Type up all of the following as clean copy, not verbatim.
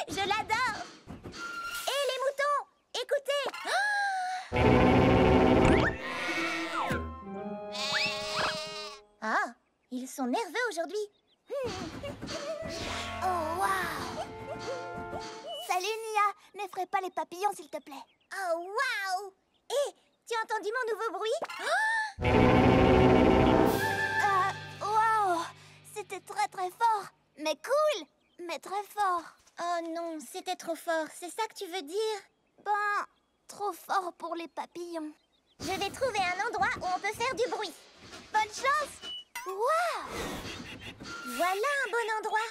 Je l'adore. Hé, les moutons, écoutez. Ah, ils sont nerveux aujourd'hui. Oh, waouh! Salut, Nia! N'effraie pas les papillons, s'il te plaît. Oh, waouh! Hé, tu as entendu mon nouveau bruit? Waouh! C'était très très fort. Mais cool! Mais très fort. Oh non, c'était trop fort. C'est ça que tu veux dire? Ben, trop fort pour les papillons. Je vais trouver un endroit où on peut faire du bruit. Bonne chance! Waouh! Voilà un bon endroit.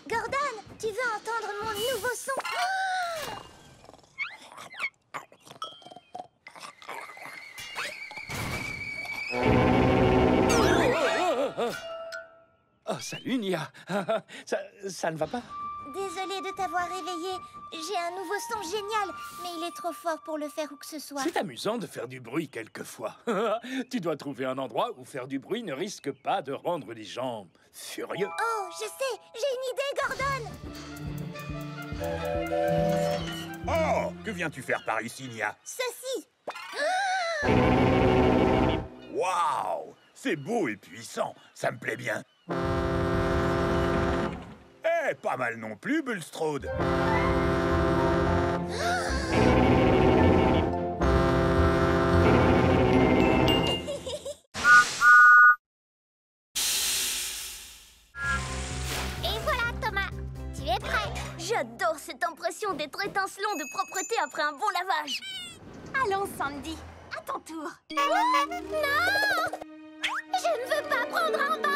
Gordon, tu veux entendre mon nouveau son? Oh, salut, Nia. Ça ne va pas? Désolée de t'avoir réveillé. J'ai un nouveau son génial, mais il est trop fort pour le faire où que ce soit. C'est amusant de faire du bruit quelquefois. Tu dois trouver un endroit où faire du bruit ne risque pas de rendre les gens furieux. Oh, je sais, j'ai une idée, Gordon. Oh, que viens-tu faire par ici, Nia? Ceci. Waouh! C'est beau et puissant, ça me plaît bien. Eh, pas mal non plus, Bulstrode. Et voilà, Thomas. Tu es prêt? J'adore cette impression d'être étincelant de propreté après un bon lavage. Allons, Sandy, à ton tour. Non! Je ne veux pas prendre un bain!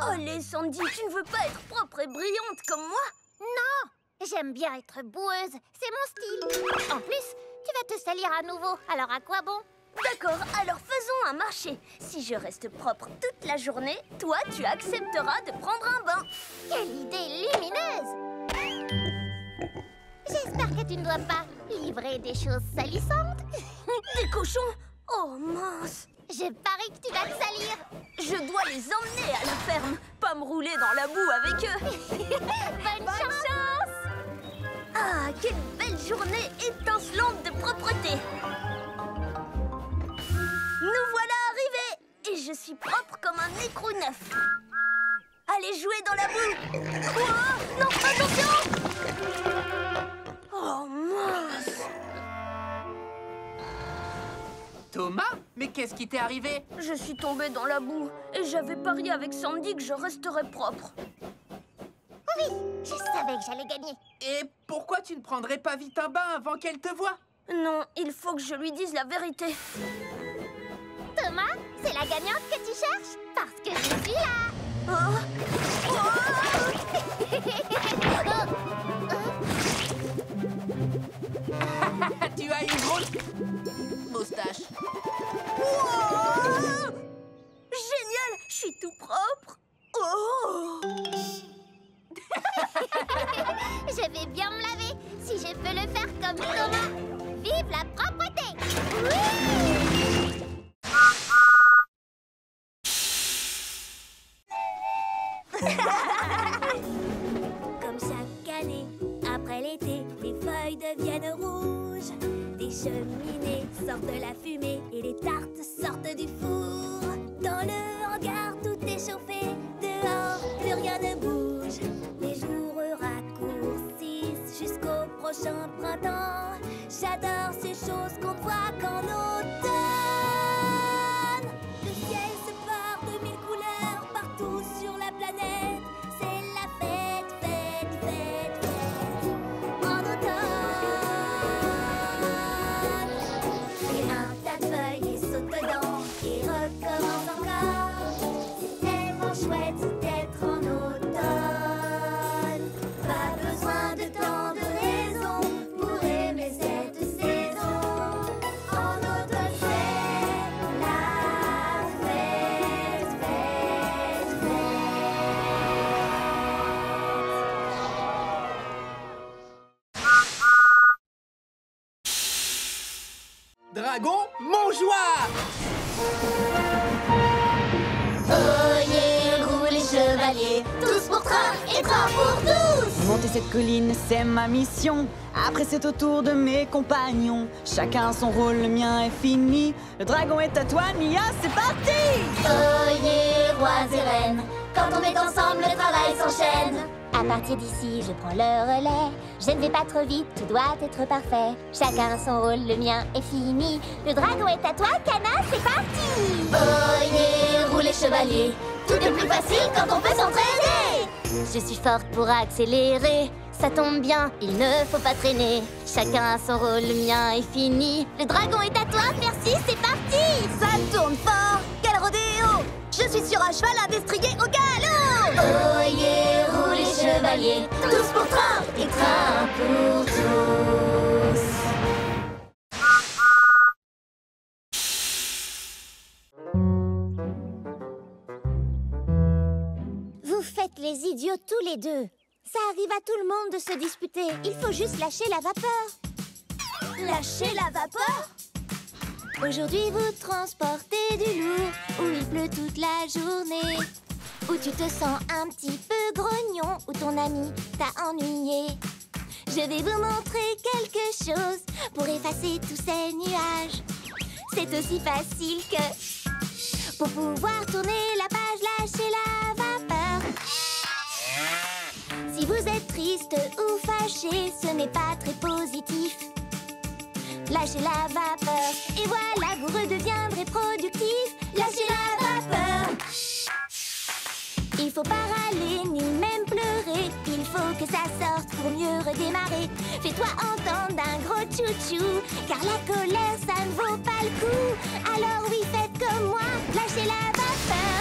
Allez, Sandy, tu ne veux pas être propre et brillante comme moi? Non! J'aime bien être boueuse, c'est mon style. En plus, tu vas te salir à nouveau, alors à quoi bon? D'accord, alors faisons un marché. Si je reste propre toute la journée, toi, tu accepteras de prendre un bain. Quelle idée lumineuse! J'espère que tu ne dois pas livrer des choses salissantes. Des cochons? Oh, mince! Je parie que tu vas te salir. Je dois les emmener à la ferme, pas me rouler dans la boue avec eux. Bonne chance! Ah, quelle belle journée étincelante de propreté! Nous voilà arrivés! Et je suis propre comme un écrou neuf. Allez jouer dans la boue! Oh, non, attention! Oh, mince! Thomas, mais qu'est-ce qui t'est arrivé? Je suis tombée dans la boue et j'avais parié avec Sandy que je resterais propre. Oui, je savais que j'allais gagner. Et pourquoi tu ne prendrais pas vite un bain avant qu'elle te voie? Non, il faut que je lui dise la vérité. Thomas, c'est la gagnante que tu cherches? Parce que je suis là. Oh. Tu as une grosse moustache. Wow! Génial, je suis tout propre. Oh! Je vais bien me laver si je peux le faire comme Thomas. Vive la propreté! Oui! Comme chaque année, après l'été, les feuilles deviennent rouges. Des cheminées sortent de la fumée et les tartes sortent du four. Dans le hangar, tout est chauffé. Dehors, plus rien ne bouge. Les jours raccourcissent jusqu'au prochain printemps. J'adore ces choses qu'on voit qu'en automne. Le ciel se part de mille couleurs partout sur la planète. C'est la fête, fête, fête, fête en automne. Et un tas de feuilles et saute dedans et recommence encore. C'est tellement chouette d'être en automne. Pas besoin de tant de raisons pour aimer cette saison. Dragon, mon joie! Oyez, roulez les chevaliers, tous pour train et train pour tous! Monter cette colline, c'est ma mission. Après, c'est au tour de mes compagnons. Chacun son rôle, le mien est fini. Le dragon est à toi, Nia, c'est parti! Oyez, rois et reines, quand on est ensemble, le travail s'enchaîne. À partir d'ici, je prends le relais. Je ne vais pas trop vite, tout doit être parfait. Chacun son rôle, le mien est fini. Le dragon est à toi, Kana, c'est parti! Oyez, roulez chevalier, tout est plus facile quand on peut s'entraîner. Je suis forte pour accélérer. Ça tombe bien, il ne faut pas traîner. Chacun son rôle, le mien est fini. Le dragon est à toi, Percy, c'est parti! Ça tourne fort, quel rodéo! Je suis sur un cheval à destrier au galop! Oyez, roulez chevaliers, tous pour train et train pour tous. Vous faites les idiots tous les deux. Ça arrive à tout le monde de se disputer. Il faut juste lâcher la vapeur. Lâchez la vapeur? Aujourd'hui, vous transportez du lourd, où il pleut toute la journée, où tu te sens un petit peu grognon, où ton ami t'a ennuyé. Je vais vous montrer quelque chose pour effacer tous ces nuages. C'est aussi facile que pour pouvoir tourner la page, lâcher la vapeur. Si vous êtes triste ou fâché, ce n'est pas très positif. Lâchez la vapeur et voilà, vous redeviendrez productif. Lâchez la vapeur. Il faut pas râler ni même pleurer. Il faut que ça sorte pour mieux redémarrer. Fais-toi entendre d'un gros tchou-tchou, car la colère ça ne vaut pas le coup. Alors oui, faites comme moi, lâchez la vapeur.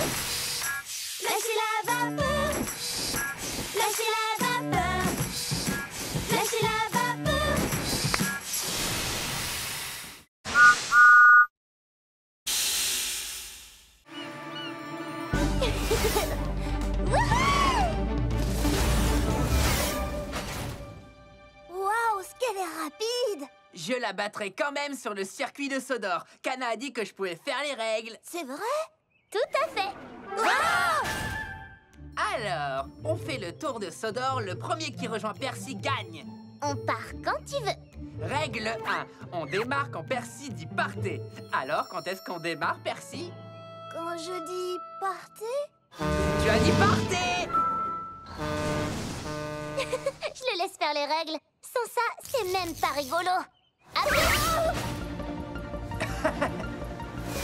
Lâchez la vapeur. Lâchez la vapeur. Lâchez la vapeur. Waouh, ce qu'elle est rapide! Je la battrai quand même sur le circuit de Sodor. Kana a dit que je pouvais faire les règles. C'est vrai? Tout à fait. Alors, on fait le tour de Sodor. Le premier qui rejoint Percy gagne. On part quand tu veux. Règle 1. On démarre quand Percy dit partez. Alors, quand est-ce qu'on démarre, Percy? Quand je dis partez? Tu as dit partez! Je le laisse faire les règles. Sans ça, c'est même pas rigolo. Attention!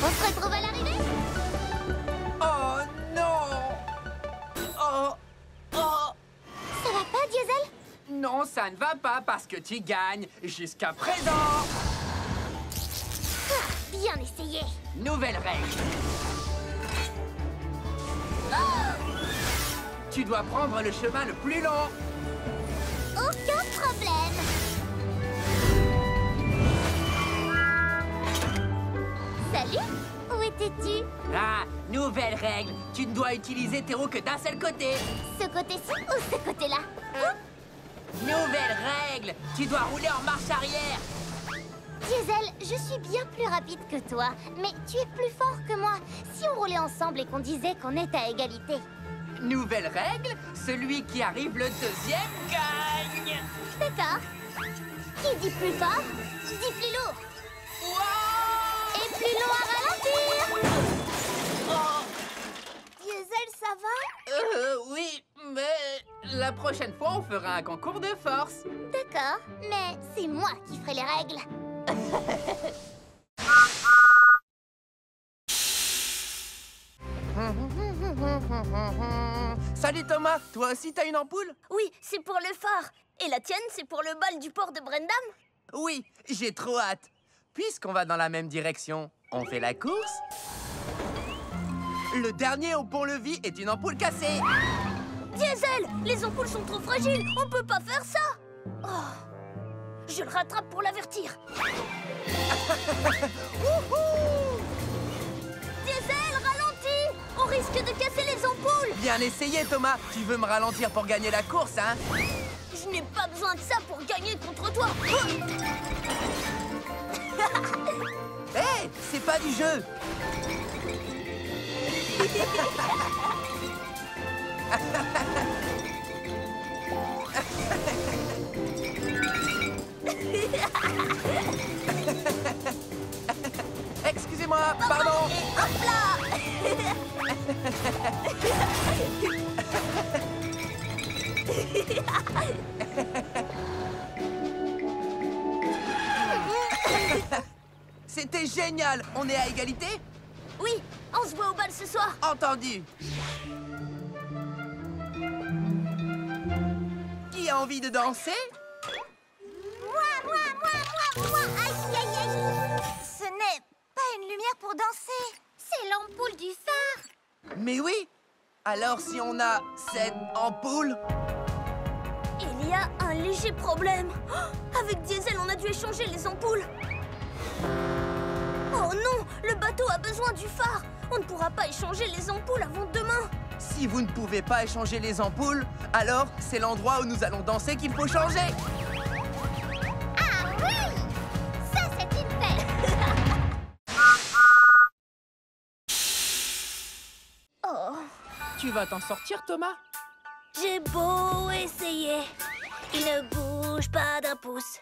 On se retrouve à l'arrivée? Oh non! Oh! Oh! Ça va pas, Diesel? Non, ça ne va pas parce que tu gagnes jusqu'à présent. Bien essayé. Nouvelle règle. Tu dois prendre le chemin le plus long. Aucun problème. Salut, où étais-tu? Ah, nouvelle règle. Tu ne dois utiliser tes roues que d'un seul côté. Ce côté-ci ou ce côté-là? Nouvelle règle. Tu dois rouler en marche arrière. Diesel, je suis bien plus rapide que toi, mais tu es plus fort que moi. Si on roulait ensemble et qu'on disait qu'on est à égalité. Nouvelle règle. Celui qui arrive le deuxième gagne. D'accord. Qui dit plus fort, dit plus lourd. Wow! Et plus long à ralentir. Oh, Diesel, ça va? oui, mais la prochaine fois, on fera un concours de force. D'accord, mais c'est moi qui ferai les règles. Salut Thomas, toi aussi t'as une ampoule? Oui, c'est pour le phare. Et la tienne, c'est pour le bal du port de Brendam? Oui, j'ai trop hâte. Puisqu'on va dans la même direction, on fait la course? Le dernier au pont-levis est une ampoule cassée. Diesel, les ampoules sont trop fragiles. On peut pas faire ça. Oh, je le rattrape pour l'avertir. Diesel, ralentis. On risque de casser les ampoules. Bien essayé Thomas. Tu veux me ralentir pour gagner la course, hein? Je n'ai pas besoin de ça pour gagner contre toi. pas du jeu. Excusez-moi, pardon. Et hop là. C'était génial. On est à égalité? Oui, on se voit au bal ce soir. Entendu. Qui a envie de danser? Moi. Aïe, aïe, aïe. Ce n'est pas une lumière pour danser. C'est l'ampoule du phare. Mais oui. Alors si on a cette ampoule... Il y a un léger problème. Oh, avec Diesel, on a dû échanger les ampoules. Oh non, le bateau a besoin du phare. On ne pourra pas échanger les ampoules avant demain. Si vous ne pouvez pas échanger les ampoules, alors c'est l'endroit où nous allons danser qu'il faut changer. Ah oui, ça c'est une fête. Oh, Tu vas t'en sortir, Thomas? j'ai beau essayer, il ne bouge pas d'un pouce.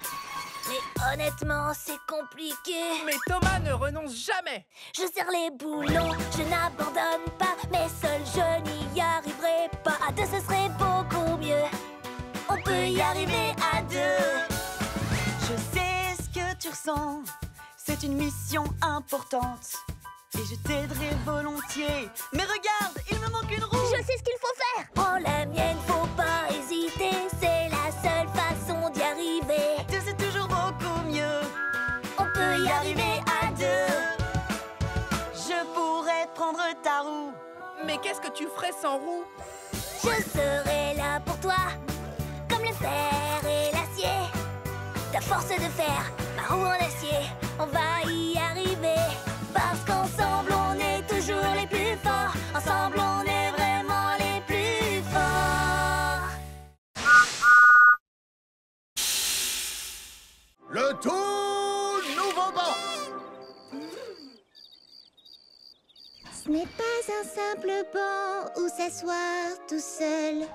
Mais honnêtement, c'est compliqué. Mais Thomas ne renonce jamais. Je serre les boulons, je n'abandonne pas. Mais seul, je n'y arriverai pas. À deux, ce serait beaucoup mieux. On peut y arriver à deux. Je sais ce que tu ressens, c'est une mission importante. Et je t'aiderai volontiers. Mais regarde, il me manque une roue. Je sais ce qu'il faut faire. Prends la mienne, faut pas hésiter. C'est la seule façon d'y arriver. Deux, c'est toujours beaucoup mieux. On peut y arriver à deux. Je pourrais prendre ta roue. Mais qu'est-ce que tu ferais sans roue? Je serai là pour toi, comme le fer et l'acier. Ta force de fer, ma roue en acier. On va y arriver. Parce qu'ensemble, on est toujours les plus forts. Ensemble, on est vraiment les plus forts. Le tout nouveau banc. Ce n'est pas un simple banc où s'asseoir tout seul.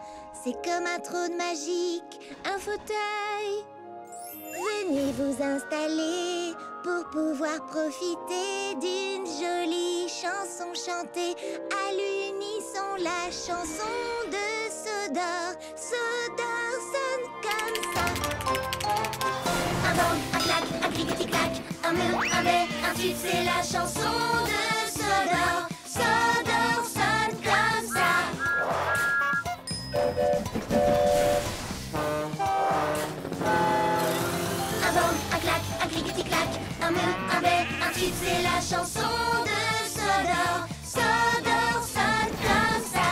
C'est comme un trône magique, un fauteuil. Venez vous installer pour pouvoir profiter d'une jolie chanson chantée à l'unisson, la chanson de Sodor. Sodor sonne comme ça. Un bang, un clac, un clic-tic-clac, un mur, un bé, un tube, c'est la chanson de Sodor. Sodor sonne comme ça. Un bang, un clac, un clic-tic-clac, un mur, un bé, un tube, c'est la chanson de Sodor. Sodor sonne comme ça.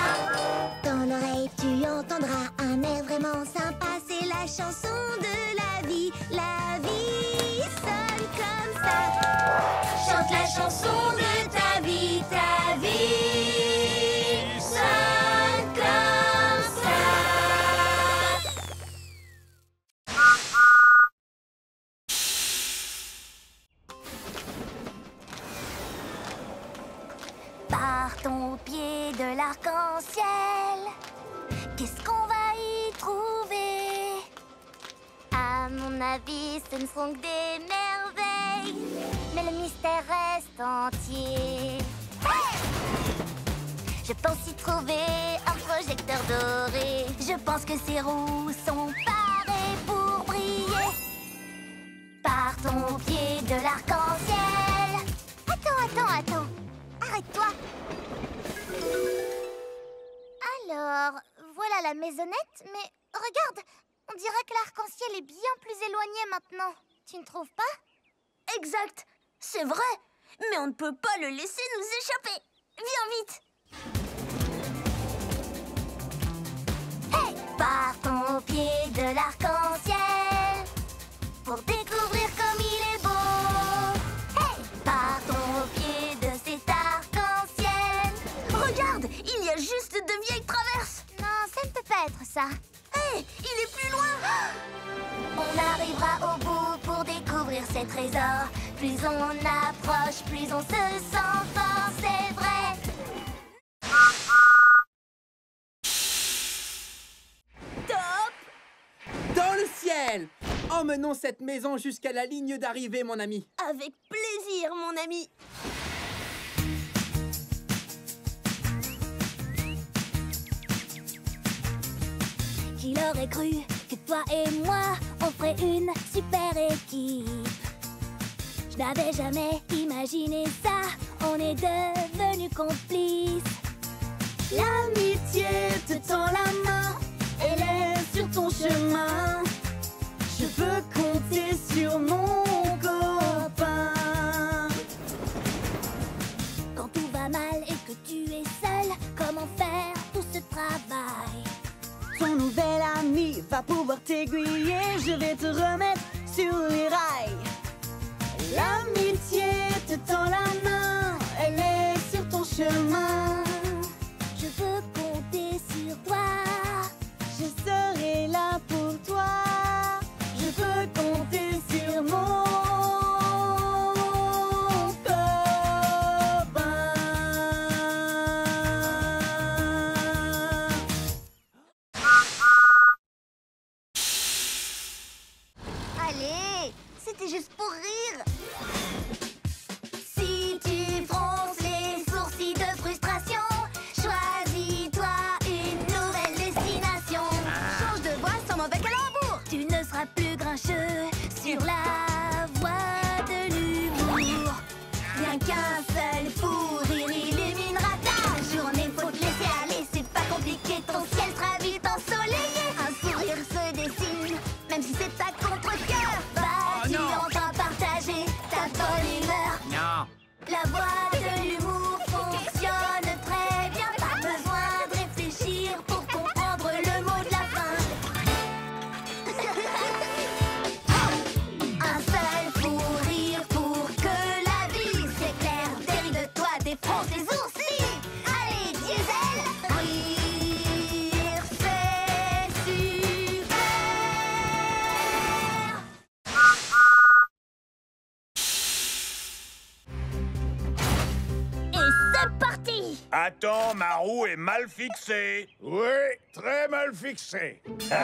Dans l'oreille, tu entendras un air vraiment sympa. C'est la chanson de la vie. La vie sonne comme ça. Chante la chanson de ta vie. Ta vie sonne comme ça. Partons au pied de l'arc-en-ciel. Qu'est-ce qu'on va y trouver? À mon avis, ce ne sont que des merveilles. Mais le mystère reste entier. Hey! Je pense y trouver un projecteur doré. Je pense que ces roues sont parées pour briller. Partons au pied de l'arc-en-ciel. Attends. Arrête-toi. Alors, voilà la maisonnette, mais regarde, on dirait que l'arc-en-ciel est bien plus éloigné maintenant. Tu ne trouves pas? Exact, c'est vrai. Mais on ne peut pas le laisser nous échapper. Viens vite. Hey! Partons au pied de l'arc-en-ciel pour découvrir comme il est beau. Hey! Partons au pied de cet arc-en-ciel. Regarde, il y a juste de vieilles traverses. Non, ça ne peut pas être ça. Hé, il est plus loin. On arrivera au bout pour découvrir ces trésors Plus on approche, plus on se sent fort, c'est vrai. Top! Dans le ciel! Emmenons cette maison jusqu'à la ligne d'arrivée, mon ami. Avec plaisir, mon ami. Qui l'aurait cru que toi et moi, on ferait une super équipe. Je n'avais jamais imaginé ça, on est devenus complices. L'amitié te tend la main, elle est sur ton chemin. Je peux compter sur mon copain. Quand tout va mal et que tu es seul, comment faire tout ce travail? Ton nouvel ami va pouvoir t'aiguiller, je vais te remettre sur les rails. L'amitié te tend la main, elle est sur ton chemin. Je veux compter sur toi. Je serai là pour toi. Je peux compter sur mon Allez, c'était juste pour rire. Si tu fronces les sourcils de frustration, choisis-toi une nouvelle destination. Change de voix sans mauvais calembour. Tu ne seras plus grincheux sur la voie de l'humour. Rien qu'un seul fou rire illuminera ta journée. Faut te laisser aller, c'est pas compliqué, ton ciel sera vite ensoleillé. Un sourire se dessine, même si c'est à contre-cœur. Vas-y, on va partager ta bonne humeur. Non. La voie de l'humour fonctionne très bien. Pas besoin de réfléchir pour comprendre le mot de la fin. Un seul fou rire pour que la vie s'éclaire. Derrière de toi, défonce tes sourcils. Allez, diesel, rire, c'est super. Et c'est parti! Attends, ma roue est mal fixée. Oui, très mal fixé. Hey!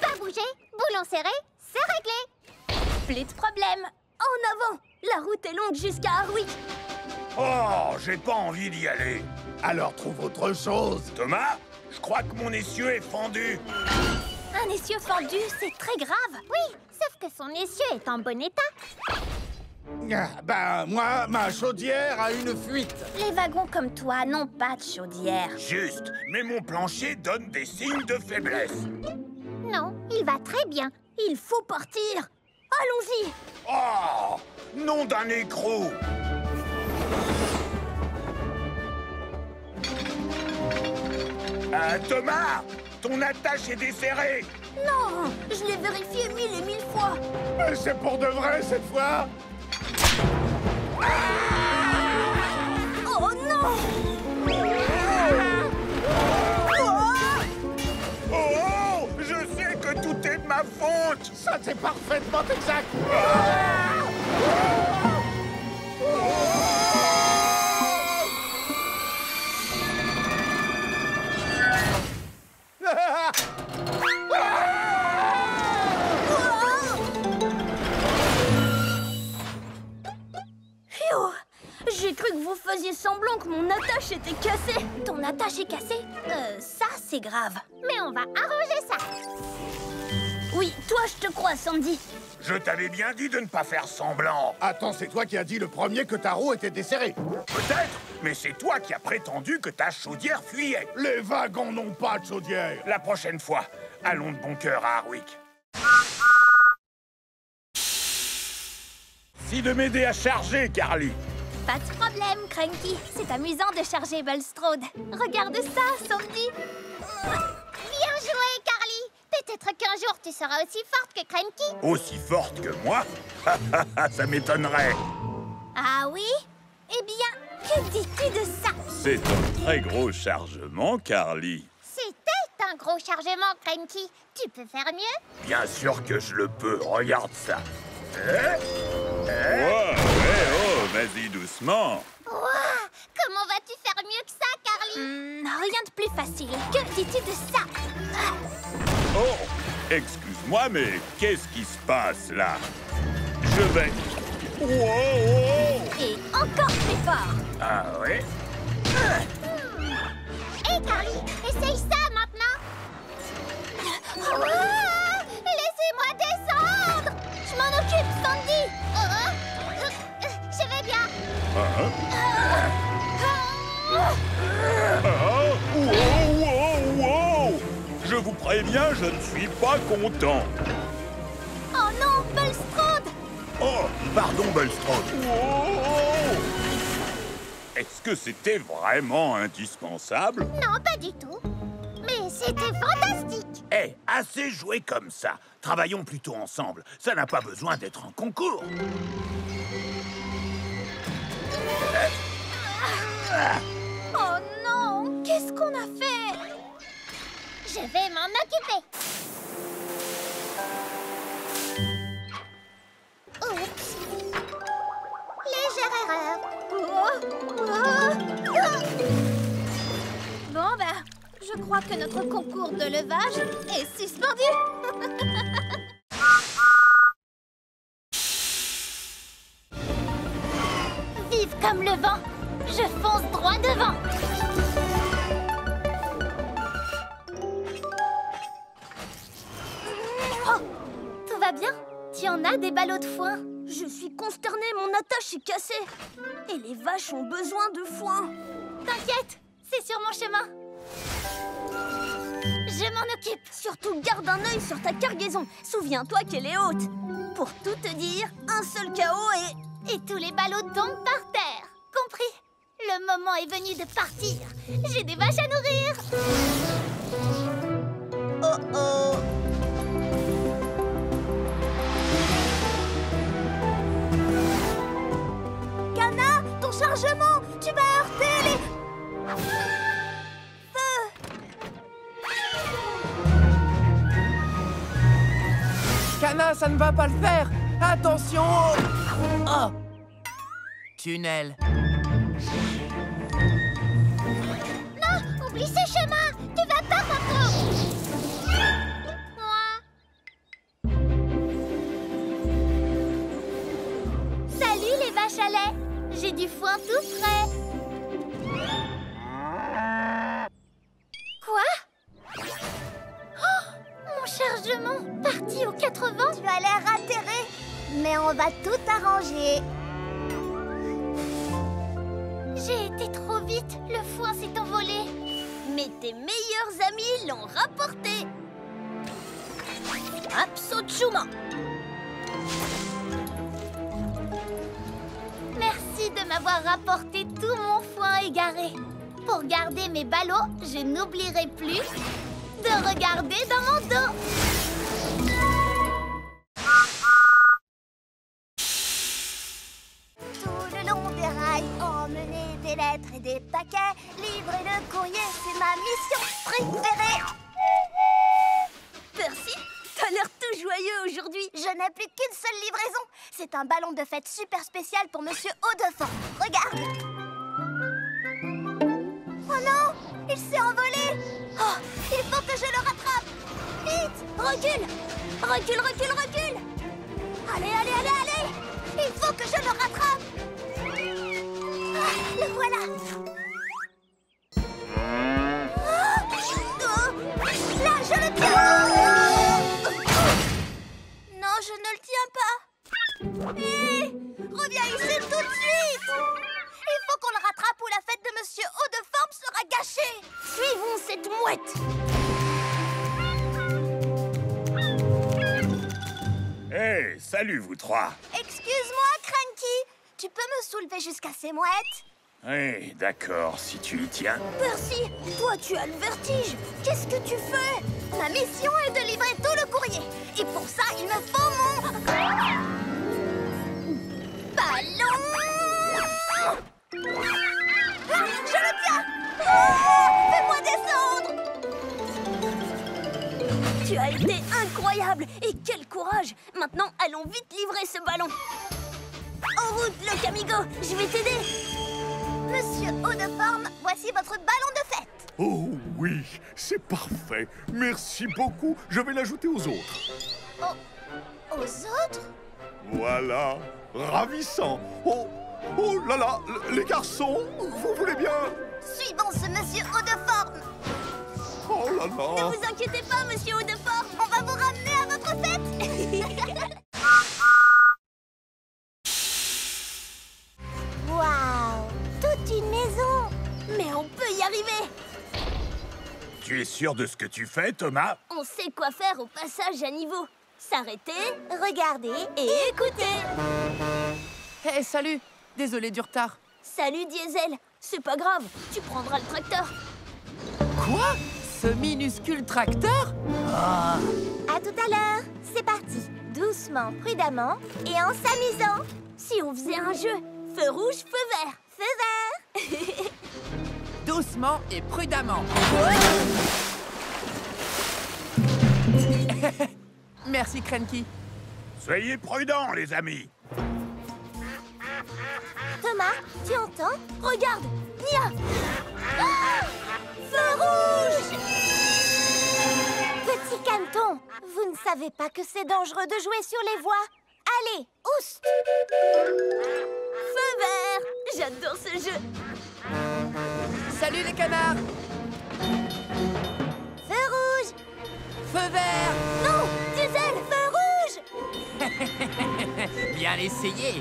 Pas bouger, boulon serré, c'est réglé. Plus de problème. En avant! La route est longue jusqu'à Harwick. Oh, j'ai pas envie d'y aller. Alors trouve autre chose. Thomas, je crois que mon essieu est fendu. Un essieu fendu, c'est très grave. Oui, sauf que son essieu est en bon état. Ben, moi, ma chaudière a une fuite. Les wagons comme toi n'ont pas de chaudière. Juste, mais mon plancher donne des signes de faiblesse. Non, il va très bien. Il faut partir. Allons-y. Oh, nom d'un écrou. Thomas, ton attache est desserrée. Non, je l'ai vérifié 1000 et 1000 fois. Mais c'est pour de vrai cette fois. Oh non! Oh, je sais que tout est de ma faute. Ça, c'est parfaitement exact. J'ai cru que vous faisiez semblant que mon attache était cassée. Ton attache est cassée? Ça, c'est grave. Mais on va arranger ça. Oui, toi, je te crois, Sandy. Je t'avais bien dit de ne pas faire semblant. Attends, c'est toi qui as dit le premier que ta roue était desserrée. Peut-être, mais c'est toi qui as prétendu que ta chaudière fuyait. Les wagons n'ont pas de chaudière. La prochaine fois, allons de bon cœur à Harwick. Si de m'aider à charger, Carly. Pas de problème, Cranky. C'est amusant de charger Bulstrode. Regarde ça, Sandy. Bien joué, Carly. Peut-être qu'un jour, tu seras aussi forte que Cranky. Aussi forte que moi? Ça m'étonnerait. Ah oui? Eh bien, que dis-tu de ça? C'est un très gros chargement, Carly. C'était un gros chargement, Cranky. Tu peux faire mieux? Bien sûr que je le peux, regarde ça. Vas-y doucement. Ouah, comment vas-tu faire mieux que ça, Carly? Rien de plus facile. Que dis-tu de ça? Oh, excuse-moi, mais qu'est-ce qui se passe là? Je vais... Wow! Et encore plus fort. Ah ouais? Hé, Carly, essaye ça maintenant. Ouah, laissez-moi descendre. Je m'en occupe, Sandy. Je vais bien. Wow! Je vous préviens, je ne suis pas content. Oh non, Bulstrode. Oh, pardon, Bulstrode. Est-ce que c'était vraiment indispensable? Non, pas du tout. Mais c'était fantastique. Eh, assez joué comme ça. Travaillons plutôt ensemble. Ça n'a pas besoin d'être un concours. Oh non, qu'est-ce qu'on a fait? Je vais m'en occuper. Oups. Légère erreur. Bon, bah, je crois que notre concours de levage est suspendu. Vive comme le vent, je fonce droit devant. Oh, tout va bien? Tu en as des ballots de foin? Je suis consternée, mon attache est cassée. Et les vaches ont besoin de foin. T'inquiète, c'est sur mon chemin. Je m'en occupe. Surtout garde un œil sur ta cargaison. Souviens-toi qu'elle est haute. Pour tout te dire, un seul chaos Et tous les ballots tombent par terre. Compris? Le moment est venu de partir. J'ai des vaches à nourrir. Oh oh. Cana, ton chargement. Tu vas heurter les... Feu. Cana, ça ne va pas le faire. Attention. Oh. Tunnel. Non, oublie ce chemin. Tu vas pas, Coco. Salut les vaches à lait. J'ai du foin tout frais. Quoi? Oh, mon chargement parti aux 80. Tu as l'air atterré. Mais on va tout arranger. J'ai été trop vite. Le foin s'est envolé. Mais tes meilleurs amis l'ont rapporté. Absolument. Merci de m'avoir rapporté tout mon foin égaré. Pour garder mes ballots, je n'oublierai plus de regarder dans mon dos. Tout le long des rails, emmener des lettres et des paquets, livrer le courrier, c'est ma mission préférée. Percy, t'as l'air tout joyeux aujourd'hui. Je n'ai plus qu'une seule livraison. C'est un ballon de fête super spécial pour Monsieur Haut-de-Fan. Regarde. Oh non, il s'est envolé. Oh, il faut que je le rattrape. Vite, recule. Recule, recule, recule. Allez, allez, allez, allez. Il faut que je le rattrape. Ah, le voilà. Là, je le tiens. Non, je ne le tiens pas. Hé, reviens ici tout de suite. Il faut qu'on le rattrape ou la fête de Monsieur Haut-de-Forme sera gâchée. Suivons cette mouette. Hey, salut vous trois. Excuse-moi, Cranky. Tu peux me soulever jusqu'à ces mouettes? Oui, d'accord, si tu y tiens. Percy, toi tu as le vertige. Qu'est-ce que tu fais? Ma mission est de livrer tout le courrier. Et pour ça, il me faut mon... ballon. Ah, je le tiens. Oh, fais-moi descendre. garage. Maintenant, allons vite livrer ce ballon. En route, le Camigo, je vais t'aider. Monsieur Haut de Forme, voici votre ballon de fête. Oh oui, c'est parfait. Merci beaucoup. Je vais l'ajouter aux autres. Aux autres? Voilà, ravissant. Oh, oh là là, les garçons, vous voulez bien? Suivons ce monsieur Haut de Forme. Oh là Ne là. vous inquiétez pas, monsieur Haut de Forme. On va vous ramener à votre fête. Waouh, toute une maison. Mais on peut y arriver. Tu es sûr de ce que tu fais, Thomas? On sait quoi faire au passage à niveau. S'arrêter Regardez. et écouter. Hé, salut! Désolé du retard. Salut, Diesel. C'est pas grave, tu prendras le tracteur. Quoi? Ce minuscule tracteur? À tout à l'heure. C'est parti. Doucement, prudemment et en s'amusant. Si on faisait un jeu, feu rouge, feu vert. Feu vert. Doucement et prudemment. Merci, Cranky. Soyez prudents, les amis. Thomas, tu entends? Regarde, Nia. Ah, feu rouge. Petit caneton, vous ne savez pas que c'est dangereux de jouer sur les voies. Allez, oust! Feu vert. J'adore ce jeu. Salut les canards! Feu rouge! Feu vert! Non, Diesel, feu rouge. Bien essayé!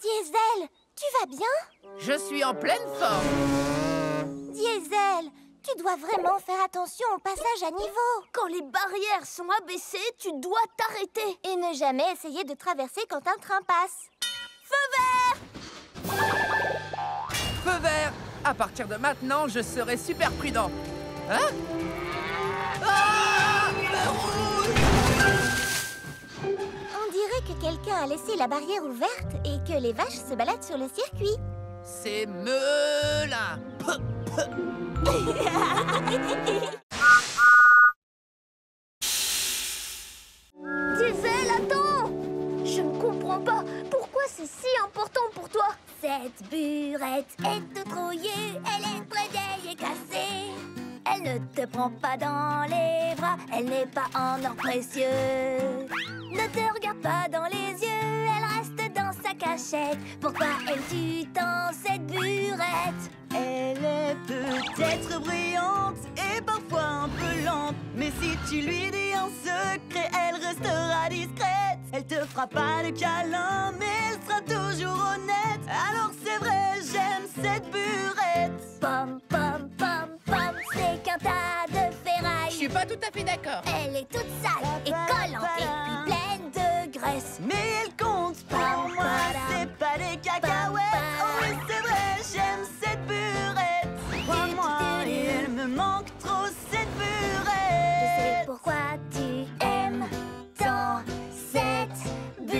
Diesel, tu vas bien? Je suis en pleine forme! Diesel, tu dois vraiment faire attention au passage à niveau. Quand les barrières sont abaissées, tu dois t'arrêter. Et ne jamais essayer de traverser quand un train passe. Feu vert. Feu vert! À partir de maintenant, je serai super prudent. Hein? Ah! Feu rouge! On dirait que quelqu'un a laissé la barrière ouverte et que les vaches se baladent sur le circuit. C'est Melin! Diesel, attends. Je ne comprends pas. Pourquoi c'est si important pour toi? Cette burette est toute rouillée, elle est très vieille et cassée. Elle ne te prend pas dans les bras, elle n'est pas en or précieux. Ne te regarde pas dans les yeux, elle reste dans sa cachette. Pourquoi aimes-tu tant cette burette? Elle est peut-être brillante et parfois un peu lente, mais si tu lui dis un secret, elle restera discrète. Elle te fera pas de câlin, mais elle sera toujours honnête. Alors c'est vrai, j'aime cette burette. Pom, pom, pom, pom, c'est qu'un tas de ferraille. Je suis pas tout à fait d'accord. Elle est toute sale et collante et puis pleine de graisse. Mais elle compte pour moi, c'est pas des cacahuètes. Oh oui, c'est vrai, j'aime cette burette. Crois-moi, et elle me manque trop cette burette. Je sais pourquoi tu aimes tant cette burette.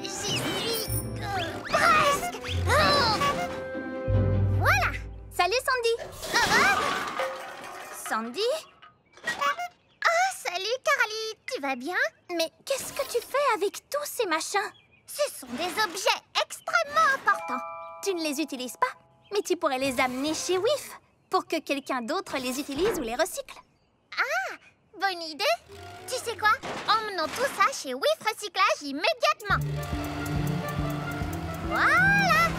J'y suis presque. Voilà. Salut Sandy. Sandy? Salut Carly, tu vas bien? Mais qu'est-ce que tu fais avec tous ces machins? Ce sont des objets extrêmement importants. Tu ne les utilises pas, mais tu pourrais les amener chez WIF pour que quelqu'un d'autre les utilise ou les recycle. Bonne idée. Tu sais quoi? Emmenons tout ça chez WIF Recyclage immédiatement. Voilà.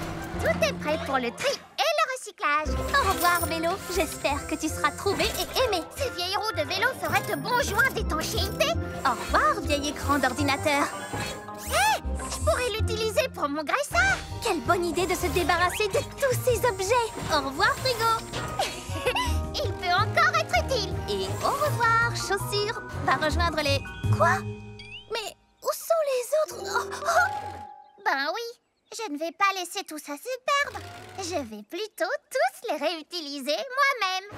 Tout est prêt pour le tri et le recyclage. Au revoir, vélo. J'espère que tu seras trouvé et aimé. Ces vieilles roues de vélo feraient de bons joints d'étanchéité. Au revoir, vieil écran d'ordinateur. Hé, je pourrais l'utiliser pour mon graisseur. Quelle bonne idée de se débarrasser de tous ces objets. Au revoir, frigo. Il peut encore être utile. Et au revoir, chaussures. Va rejoindre les... Quoi? Mais où sont les autres? Ben oui, je ne vais pas laisser tout ça se perdre. Je vais plutôt tous les réutiliser moi-même.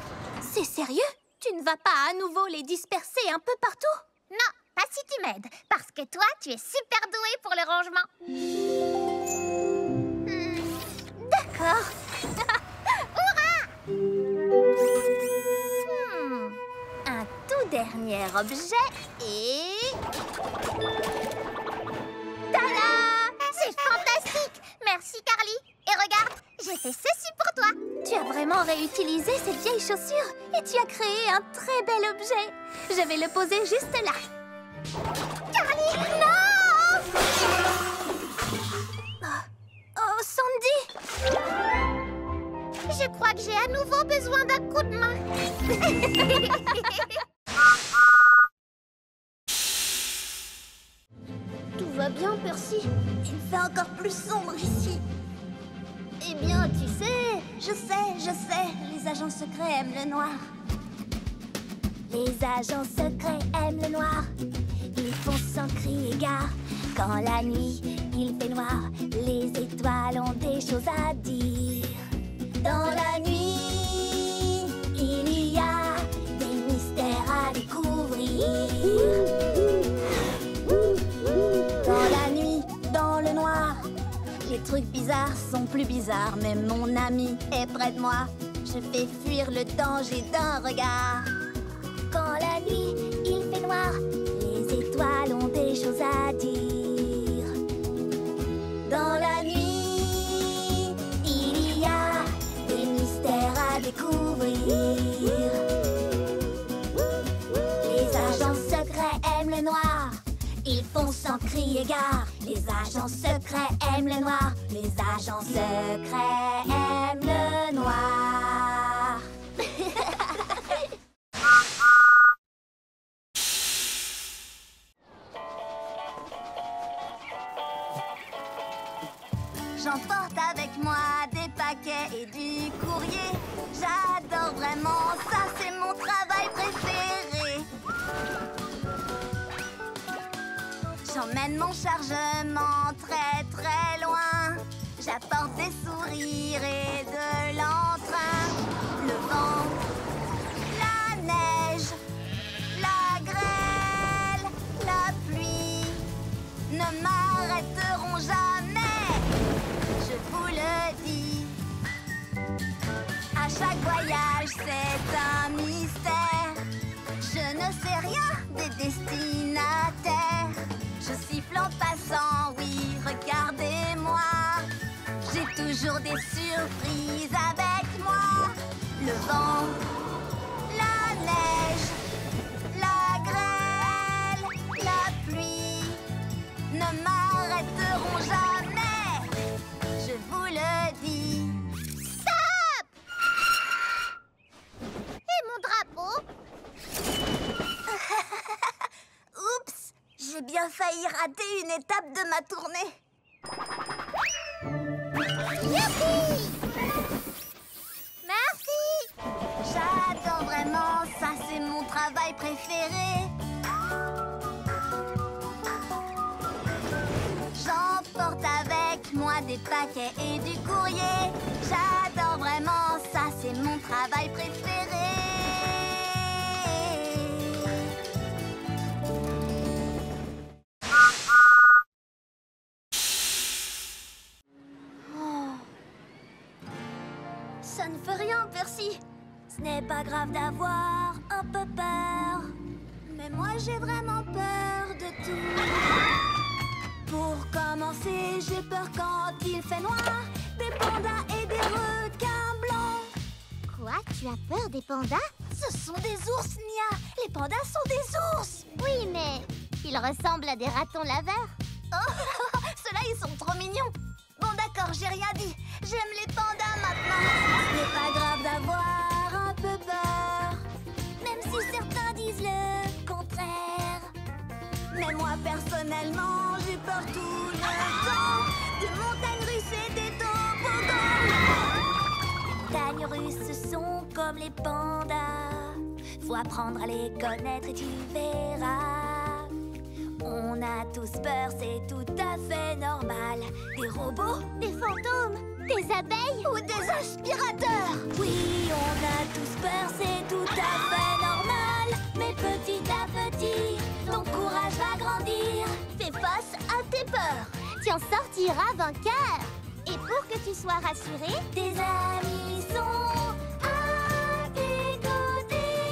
C'est sérieux? Tu ne vas pas à nouveau les disperser un peu partout? Non, pas pas si tu m'aides, parce que toi, tu es super doué pour le rangement. D'accord. Hurrah! Un tout dernier objet et... Tada! C'est fantastique! Merci, Carly. Et regarde, j'ai fait ceci pour toi. Tu as vraiment réutilisé cette vieille chaussure et tu as créé un très bel objet. Je vais le poser juste là. Carly, non! Oh, Sandy! Je crois que j'ai à nouveau besoin d'un coup de main. Tout va bien, Percy? Il fait encore plus sombre ici. Eh bien, tu sais... Je sais, les agents secrets aiment le noir. Les agents secrets aiment le noir. Ils font sans crier gare. Quand la nuit, il fait noir, les étoiles ont des choses à dire. Dans la nuit, Il y a des mystères à découvrir. dans la nuit, dans le noir, les trucs bizarres sont plus bizarres. Même mon ami est près de moi. Je fais fuir le danger d'un regard. Quand la nuit, il fait noir, les étoiles ont des choses à dire. Dans la nuit, Il y a des mystères à découvrir. Les agents secrets aiment le noir. Ils font sans crier gare. Les agents secrets aiment le noir. Les agents secrets aiment le noir. j'emporte avec moi des paquets et du courrier. J'adore vraiment ça, c'est mon travail préféré. J'emmène mon chargement très très loin. J'apporte des sourires et de l'entrain. Le vent, la neige, la grêle, la pluie ne m'arrêteront jamais. Je vous le dis, à chaque voyage c'est un mystère. Je ne sais rien des destinataires. Je siffle en passant, oui, regardez-moi. J'ai toujours des surprises avec moi. Le vent, la neige, la grêle, la pluie ne m'arrêteront jamais. Je vous le dis. Stop! Et mon drapeau? Oups, j'ai bien failli rater une étape de ma tournée. Youpi! Merci! J'adore vraiment ça, c'est mon travail préféré. J'emporte avec moi des paquets et du courrier. J'adore vraiment ça, c'est mon travail préféré. Ça ne fait rien, Percy. Ce n'est pas grave d'avoir un peu peur. Mais moi, j'ai vraiment peur de tout. Pour commencer, j'ai peur quand il fait noir. Des pandas et des requins blancs. Quoi? Tu as peur des pandas? Ce sont des ours, Nia. Les pandas sont des ours. Oui, mais ils ressemblent à des ratons laveurs. Oh, ceux-là, ils sont trop mignons. Bon, d'accord, j'ai rien dit. J'aime les pandas maintenant. Ce n'est pas grave d'avoir un peu peur, même si certains disent le contraire. Mais moi, personnellement, j'ai peur tout le temps. De montagnes russes et des toboggans. Montagnes russes sont comme les pandas. Faut apprendre à les connaître et tu verras. On a tous peur, c'est tout à fait normal. Des robots, Des fantômes? Des abeilles? ou des aspirateurs. Oui, on a tous peur, c'est tout à fait normal. Mais petit à petit, ton courage va grandir. Fais face à tes peurs. Tu en sortiras vainqueur. Et pour que tu sois rassuré, Tes amis sont à tes côtés.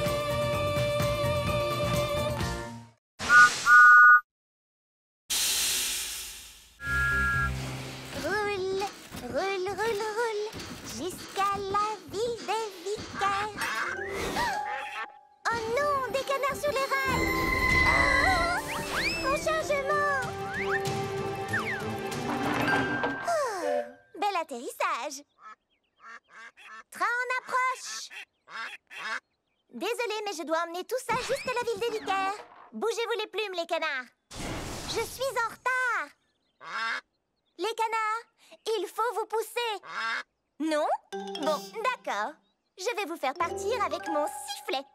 roule, roule, roule, roule, jusqu'à la ville des vicaires. Oh non, des canards sur les rails. Oh, mon chargement. Oh, bel atterrissage. Train en approche. Désolée, mais je dois emmener tout ça jusqu'à la ville des vicaires. Bougez-vous les plumes, les canards. Je suis en retard. Les canards, il faut vous pousser. Non? Bon, d'accord. Je vais vous faire partir avec mon sifflet.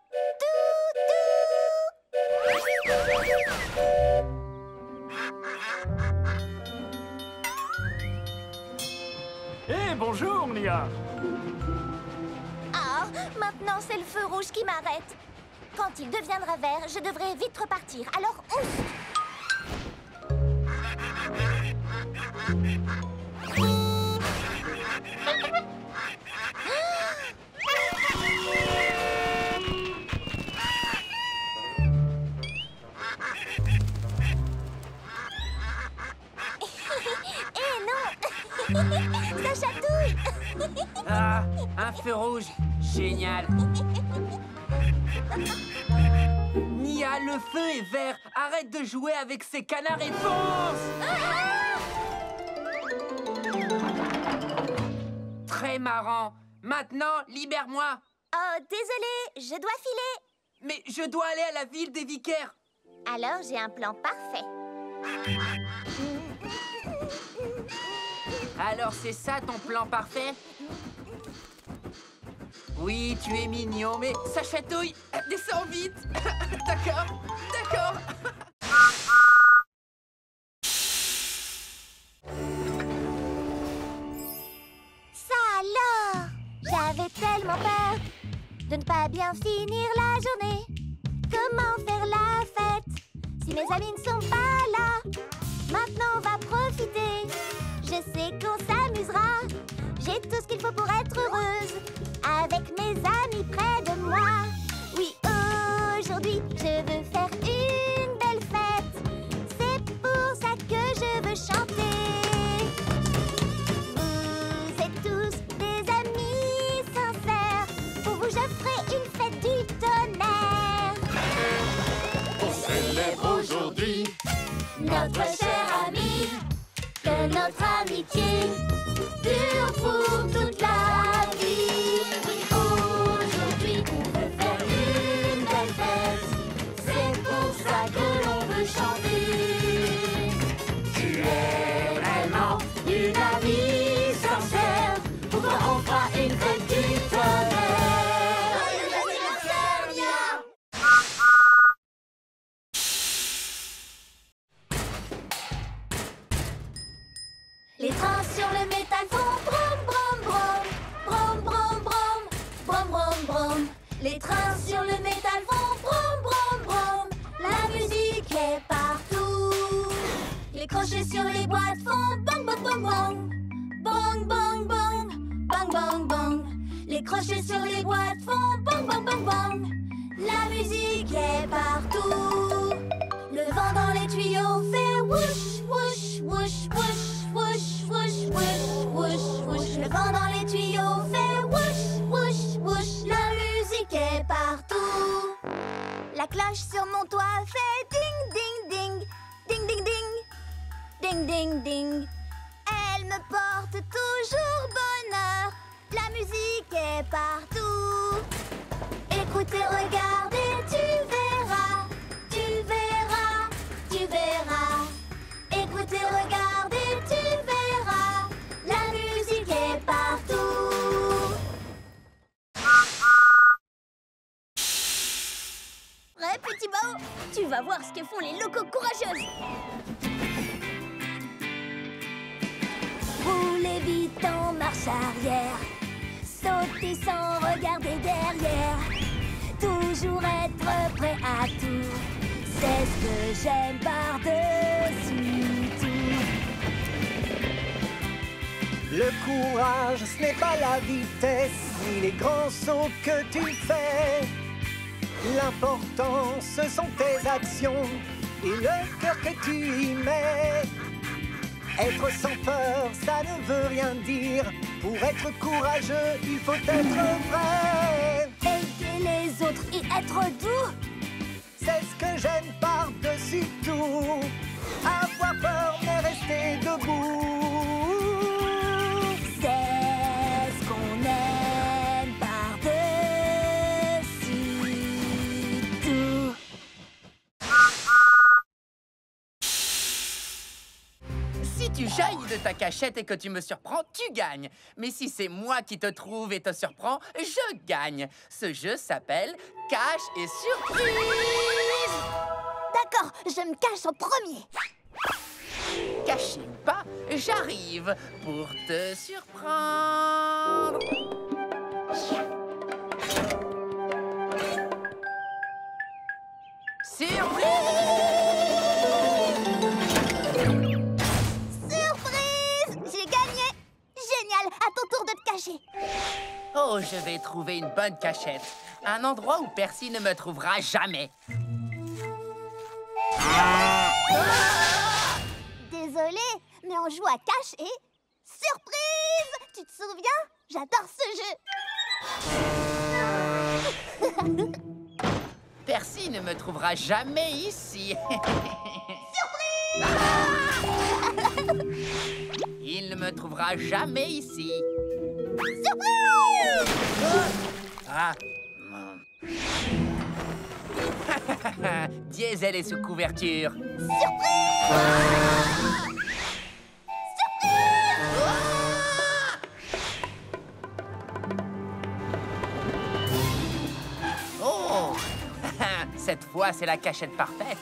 Eh, bonjour, Nia. Ah, maintenant c'est le feu rouge qui m'arrête. Quand il deviendra vert, je devrais vite repartir. Alors, ouf! Eh non! Ça chatouille! Ah, un feu rouge. Génial. Nia, le feu est vert. Arrête de jouer avec ces canards et fonce! Très marrant. Maintenant, libère-moi. Oh, désolé, je dois filer. Mais je dois aller à la ville des vicaires. Alors, j'ai un plan parfait. Alors, c'est ça ton plan parfait? Oui, tu es mignon, mais ça chatouille. Descends vite. D'accord, d'accord. Ça alors! J'avais tellement peur de ne pas bien finir la journée. Comment faire la fête si mes amis ne sont pas là? Maintenant, on va profiter. Je sais qu'on s'amusera. J'ai tout ce qu'il faut pour être heureuse. Avec mes amis près de moi. Oui, aujourd'hui, je veux faire une belle fête. C'est pour ça que je veux chanter. Vous êtes tous des amis sincères. Pour vous, je ferai une fête du tonnerre. On célèbre aujourd'hui Notre cher ami, que notre amitié dure pour toute la vie. Oui, aujourd'hui, on veut faire une belle fête. C'est pour ça que l'on veut chanter. Tu es vraiment une amie sincère. Pour toi, on fera une fête du tonnerre. Joyeux anniversaire, Nia! Les trains sur le métal font brom brom brom, brom brom brom, brom brom brom. Les trains sur le métal font brom brom brom. La musique est partout. Les crochets sur les boîtes font bang bang bang bang, bang bang bang, bang bang bang. Les crochets sur les boîtes font bang bang bang bang. La musique est partout. Le vent dans les tuyaux fait whoosh whoosh whoosh whoosh. Whoosh, whoosh, whoosh, whoosh, whoosh. Le vent dans les tuyaux fait whoosh, whoosh, whoosh. La musique est partout. La cloche sur mon toit fait ding, ding, ding. Ding, ding, ding. Ding, ding, ding. Elle me porte toujours bonheur. La musique est partout. Écoutez, regardez, tu verras. Tu verras, tu verras. Écoutez, regardez, tu verras. La musique est partout. Prêt, petit Bao? Tu vas voir ce que font les locaux courageuses. Roulez vite en marche arrière. Sautez sans regarder derrière. Toujours toujours être prêt à tout. C'est ce que j'aime par-dessus tout. Le courage, ce n'est pas la vitesse, ni les grands sauts que tu fais. L'important, ce sont tes actions et le cœur que tu y mets. Être sans peur, ça ne veut rien dire. Pour être courageux, il faut être vrai. Aider les autres et être doux, c'est ce que j'aime par-dessus tout. Avoir peur, mais rester debout. c'est ce qu'on aime par-dessus tout. Si tu jaillis de ta cachette et que tu me surprends, tu gagnes. Mais si c'est moi qui te trouve et te surprends, je gagne. Ce jeu s'appelle Cache et Surprise. D'accord, je me cache en premier. Caché ou pas, j'arrive pour te surprendre. Surprise! J'ai gagné! Génial! À ton tour de te cacher. Oh, je vais trouver une bonne cachette. Un endroit où Percy ne me trouvera jamais. Désolée, mais on joue à cache et... Surprise! Tu te souviens? J'adore ce jeu. Percy ne me trouvera jamais ici. Surprise! Il ne me trouvera jamais ici. Surprise! Ah. Diesel est sous couverture. Surprise! Oh! Cette fois, c'est la cachette parfaite.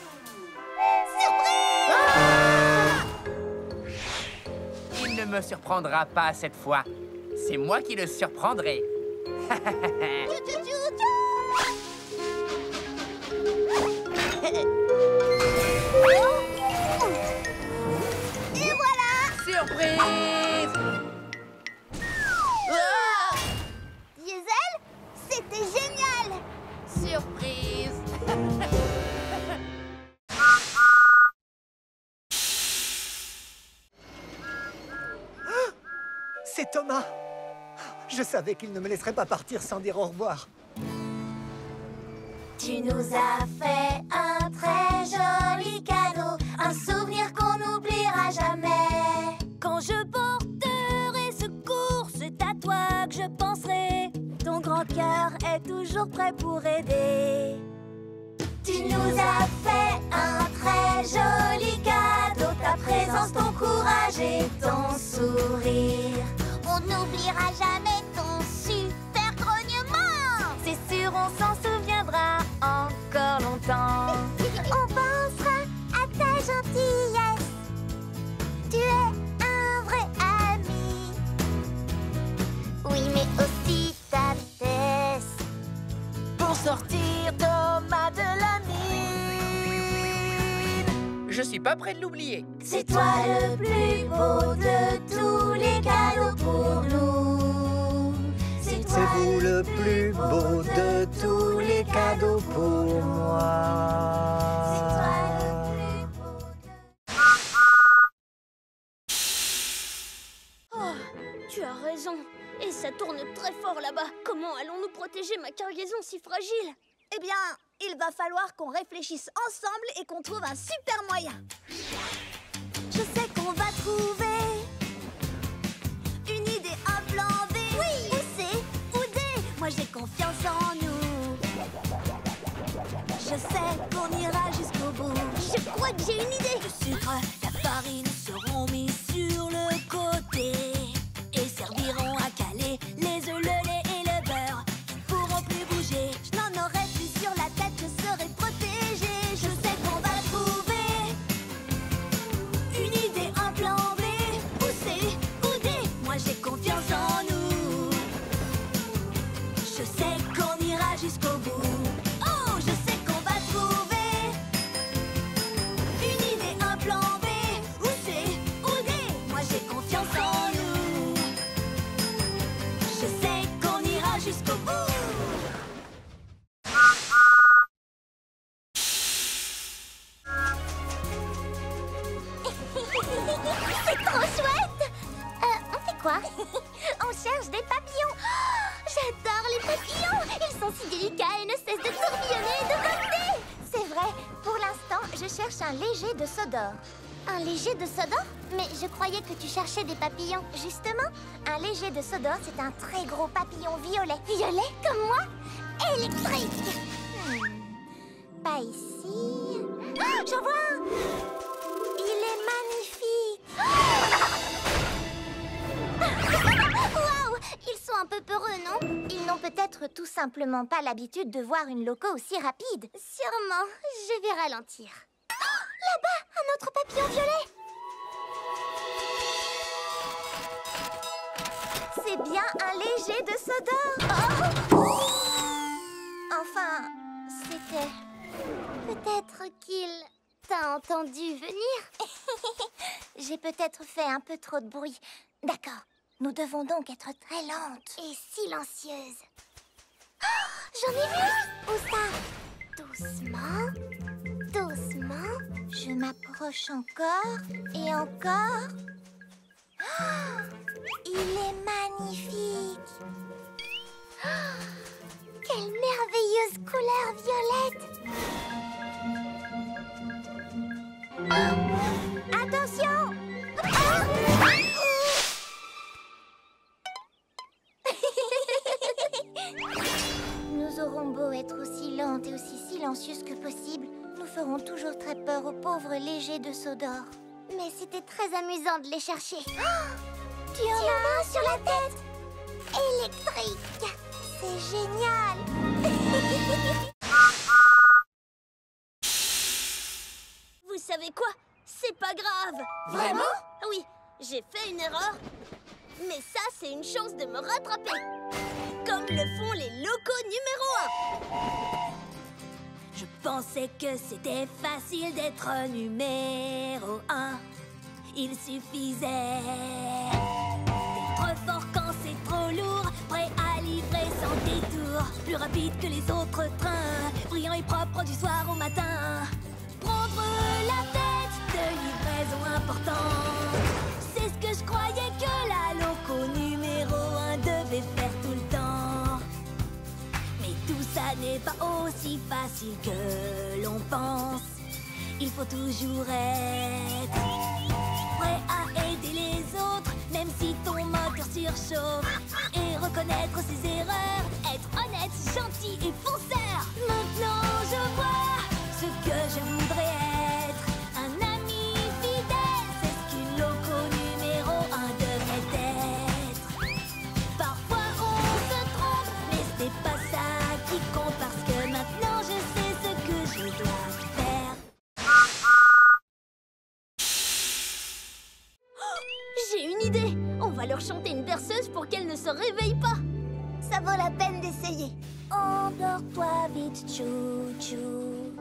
Surprise! Il ne me surprendra pas cette fois. C'est moi qui le surprendrai. Et voilà! Surprise! Ah! Diesel, c'était génial! Surprise! C'est Thomas. Je savais qu'il ne me laisserait pas partir sans dire au revoir. Tu nous as fait un très joli cadeau, un souvenir qu'on n'oubliera jamais. Quand je porterai secours, c'est à toi que je penserai. Ton grand cœur est toujours prêt pour aider. Tu nous as fait un très joli cadeau, ta présence, ton courage et ton sourire. On n'oubliera jamais ton super grognement! C'est sûr, on s'en souviendra encore longtemps. On pensera à ta gentillesse. Tu es un vrai ami. Oui, mais aussi ta vitesse. Pour sortir Thomas de la mine. Je suis pas prêt de l'oublier. C'est toi le plus beau de tous les cadeaux pour nous. C'est vous le plus beau de tous les cadeaux pour moi. C'est toi le plus beau de... Oh, tu as raison. Et ça tourne très fort là-bas. Comment allons-nous protéger ma cargaison si fragile? Eh bien, il va falloir qu'on réfléchisse ensemble et qu'on trouve un super moyen. Je sais qu'on va trouver une idée, un plan B. Oui! Ou C, ou D. Moi, j'ai confiance en nous. Je sais qu'on ira jusqu'au bout. Je crois que j'ai une idée. Le sucre, la farine seront mis sur le côté et serviront à caler les œufs, le lait et le beurre. Ils pourront plus bouger. Je n'en aurai plus sur la tête, je serai protégée. Je sais qu'on va trouver une idée, un plan B. Ou C, ou D. Moi j'ai confiance en nous. Je sais qu'on ira jusqu'au bout. Oh! quoi? On cherche des papillons. Oh, j'adore les papillons. Ils sont si délicats et ne cessent de tourbillonner et de voler. C'est vrai. Pour l'instant, je cherche un léger de Sodor. Un léger de Sodor? Mais je croyais que tu cherchais des papillons. Justement, un léger de Sodor, c'est un très gros papillon violet. Violet comme moi? Électrique. Pas ici. Ah, j'en vois un. Il est magnifique. Waouh! Ils sont un peu peureux, non? Ils n'ont peut-être tout simplement pas l'habitude de voir une loco aussi rapide. Sûrement. Je vais ralentir. Oh, là-bas, un autre papillon violet. C'est bien un léger de Sodor. Oh! Enfin, c'était... Peut-être qu'il t'a entendu venir. J'ai peut-être fait un peu trop de bruit. D'accord. Nous devons donc être très lentes et silencieuses. Oh, j'en ai vu! Où ça? Doucement, doucement. Je m'approche encore et encore. Oh, il est magnifique. Oh, quelle merveilleuse couleur violette. Oh, attention! Oh! Nous aurons beau être aussi lentes et aussi silencieuses que possible, nous ferons toujours très peur aux pauvres légers de Sodor. Mais c'était très amusant de les chercher. Oh, tu en as un sur la tête! Électrique! C'est génial! Vous savez quoi? C'est pas grave. Vraiment? Oui, j'ai fait une erreur. Mais ça, c'est une chance de me rattraper. Comme le font les locaux numéro 1. Je pensais que c'était facile d'être numéro 1. Il suffisait d'être fort quand c'est trop lourd, prêt à livrer sans détour, plus rapide que les autres trains, brillant et propre du soir au matin. Prendre la tête de livraison importante, c'est ce que je croyais que la loco numéro 1 devait faire tout le temps. Mais tout ça n'est pas aussi facile que l'on pense. Il faut toujours être prêt à aider les autres, même si ton moteur surchauffe, et reconnaître ses erreurs, être honnête, gentil et fonceur. Maintenant je vois ce que je voudrais être, un ami fidèle, c'est ce qu'une loco numéro 1 devrait être. Parfois on se trompe, mais ce n'est pas ça qui compte, parce que maintenant je sais ce que je dois faire. J'ai une idée! On va leur chanter une berceuse pour qu'elles ne se réveillent pas! Ça vaut la peine d'essayer. Endors-toi vite, chou-chou.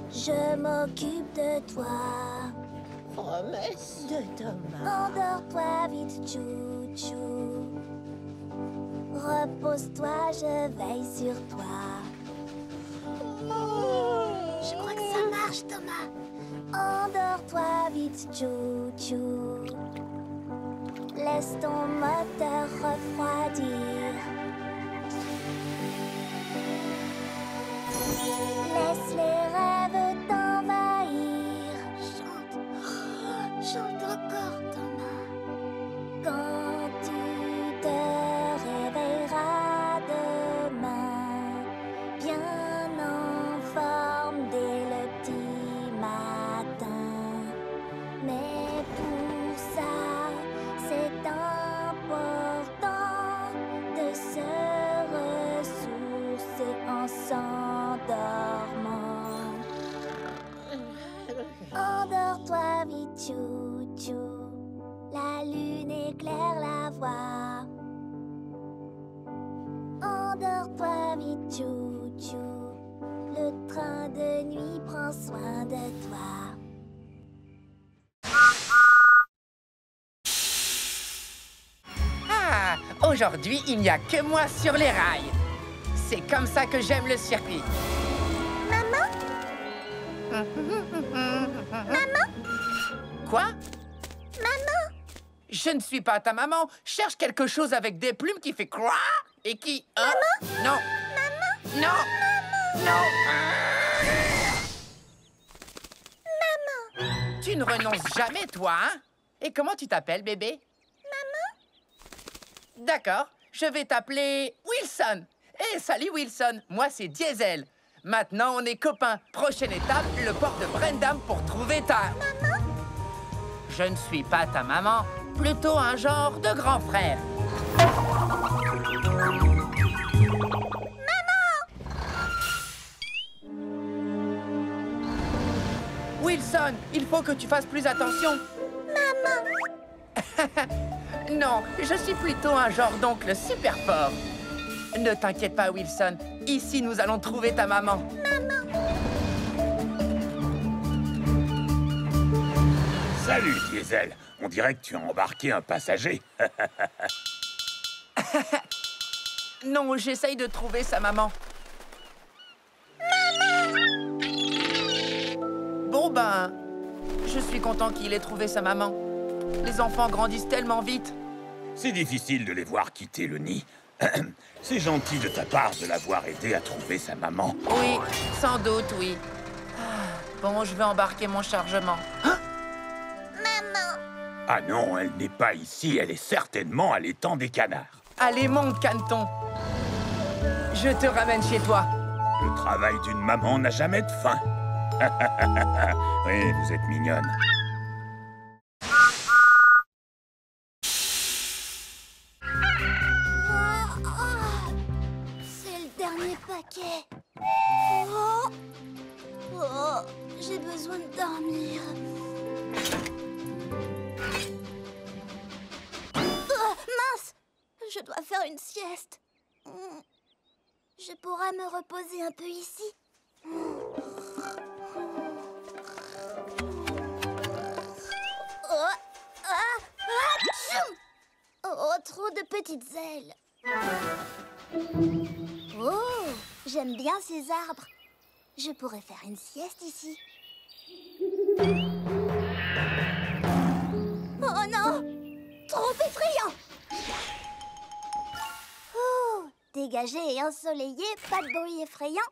Je m'occupe de toi. Promesse de Thomas. Endors-toi vite, chou-chou. Repose-toi, je veille sur toi. Je crois que ça marche, Thomas. Endors-toi vite, chou-chou. Laisse ton moteur refroidir. Laisse les rêves t'envahir. Chante, chante encore, Thomas. Quand tu te réveilleras demain, bien en forme dès le petit matin. Mais pour ça, c'est important de se ressourcer en s'endormant. Endors-toi vite, chou-chou. La lune éclaire la voie. Endors-toi vite, chou-chou. Le train de nuit prend soin de toi. Ah, aujourd'hui, il n'y a que moi sur les rails. C'est comme ça que j'aime le circuit. Maman? Maman? Quoi? Maman? Je ne suis pas ta maman. Cherche quelque chose avec des plumes qui fait quoi et qui... Maman? Non. Maman? Non. Maman? Non. Maman. Tu ne renonces jamais, toi, hein? Et comment tu t'appelles, bébé? Maman? D'accord. Je vais t'appeler Wilson. Eh, salut, Wilson. Moi, c'est Diesel. Maintenant, on est copains. Prochaine étape, le port de Brendam pour trouver ta... Maman? Je ne suis pas ta maman. Plutôt un genre de grand frère. Wilson, il faut que tu fasses plus attention. Maman! Non, je suis plutôt un genre d'oncle super fort. Ne t'inquiète pas, Wilson. Ici, nous allons trouver ta maman. Maman! Salut, Diesel. On dirait que tu as embarqué un passager. Non, j'essaye de trouver sa maman. Maman! Bon ben, je suis content qu'il ait trouvé sa maman. Les enfants grandissent tellement vite. C'est difficile de les voir quitter le nid. C'est gentil de ta part de l'avoir aidé à trouver sa maman. Oui, sans doute, oui. Bon, je vais embarquer mon chargement. Maman! Ah non, elle n'est pas ici. Elle est certainement à l'étang des canards. Allez, monte, Caneton. Je te ramène chez toi. Le travail d'une maman n'a jamais de fin. Oui, vous êtes mignonne. C'est le dernier paquet. J'ai besoin de dormir. Mince! Je dois faire une sieste. Je pourrais me reposer un peu ici. Oh, trop de petites ailes. Oh, j'aime bien ces arbres. Je pourrais faire une sieste ici. Oh non! Trop effrayant! Oh, dégagé et ensoleillé, pas de bruit effrayant,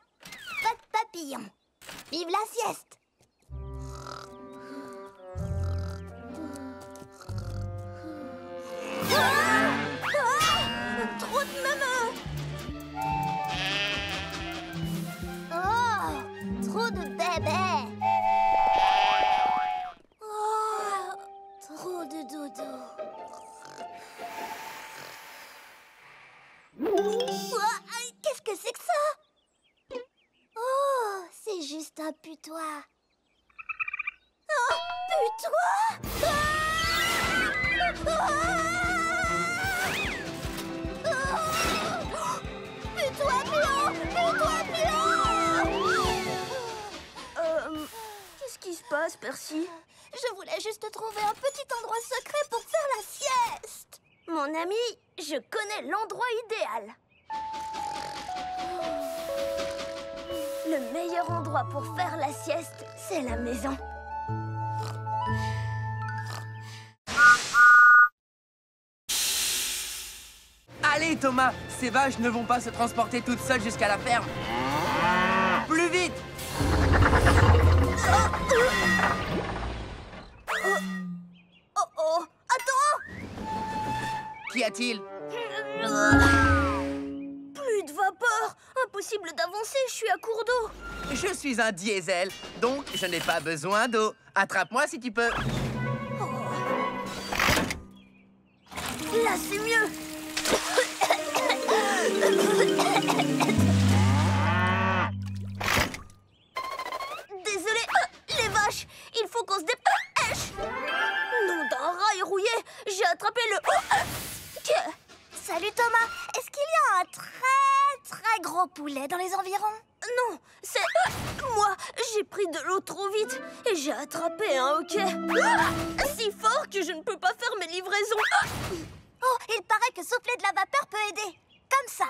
pas de papillons. Vive la sieste! Trop de mamans! Oh, trop de bébés! Oh, trop de dodo. Qu'est-ce que c'est que ça? Oh, c'est juste un putois. Oh, putois! Putois blanc! Putois blanc! Qu'est-ce qui se passe, Percy? Je voulais juste trouver un petit endroit secret pour faire la sieste. Mon ami, je connais l'endroit idéal. Le meilleur endroit pour faire la sieste, c'est la maison. Allez, Thomas, ces vaches ne vont pas se transporter toutes seules jusqu'à la ferme. Plus vite! Oh, attends! Qu'y a-t-il? Plus de vapeur! Impossible d'avancer, je suis à court d'eau. Je suis un diesel, donc je n'ai pas besoin d'eau. Attrape-moi si tu peux. Là, c'est mieux. Désolé, les vaches, il faut qu'on se dépêche. Nom d'un rail rouillé, j'ai attrapé le... Salut Thomas, est-ce qu'il y a un très gros poulet dans les environs? Non, c'est... moi, j'ai pris de l'eau trop vite et j'ai attrapé un hoquet. Si fort que je ne peux pas faire mes livraisons. Oh, il paraît que souffler de la vapeur peut aider. Comme ça.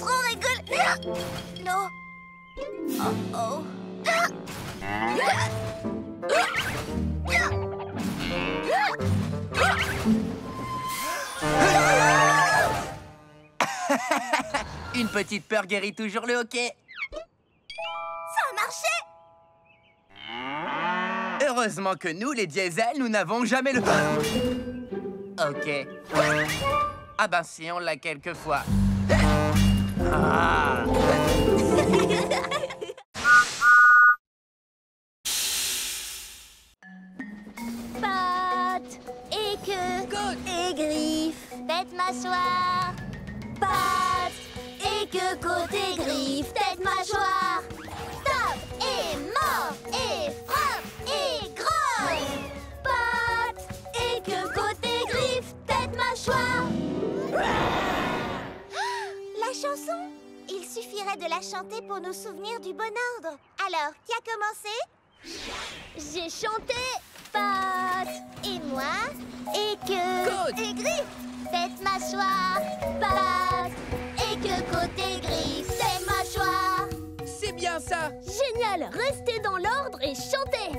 trop rigolo. Non. Oh. Une petite peur guérit toujours le hockey. Ça a marché. Heureusement que nous, les diesels, nous n'avons jamais le... Ok. Ah ben si, on l'a quelquefois. Ah. Pattes et queue et griffes, tête, mâchoire. Pattes et queue, côte et griffes, tête, mâchoire. Tape et mord et frappe et grogne. Pattes et queue, côte et griffes, tête, mâchoire. La chanson? Il suffirait de la chanter pour nous souvenir du bon ordre. Alors, qui a commencé? J'ai chanté pattes et moi et queue et griffes, tête, mâchoire. Pattes et queue, côte et griffes, tête, mâchoire. C'est bien ça. Génial, restez dans l'ordre et chantez.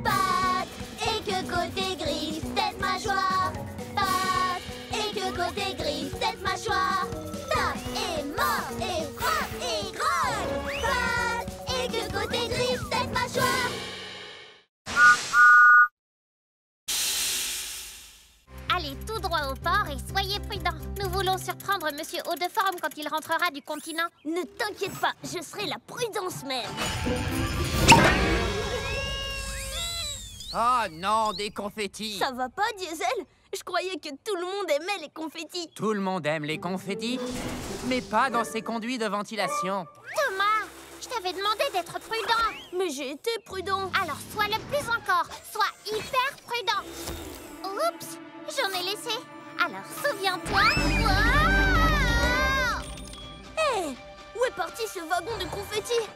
Pattes et queue, côte et griffes, tête, mâchoire. Pattes et queue, côte et griffes, tête, mâchoire. Tape et mord et frappe et grogne. Pattes et queue, côte et griffes, tête, mâchoire. Allez tout droit au port et soyez prudents. Nous voulons surprendre Monsieur Haut-de-Forme quand il rentrera du continent. Ne t'inquiète pas, je serai la prudence même. Oh non, des confettis. Ça va pas, Diesel? Je croyais que tout le monde aimait les confettis. Tout le monde aime les confettis, mais pas dans ces conduits de ventilation. Thomas, je t'avais demandé d'être prudent. Mais j'ai été prudent. Alors sois le plus encore. Sois hyper prudent. Oups, j'en ai laissé. Alors souviens-toi. Hé, où est parti ce wagon de confettis?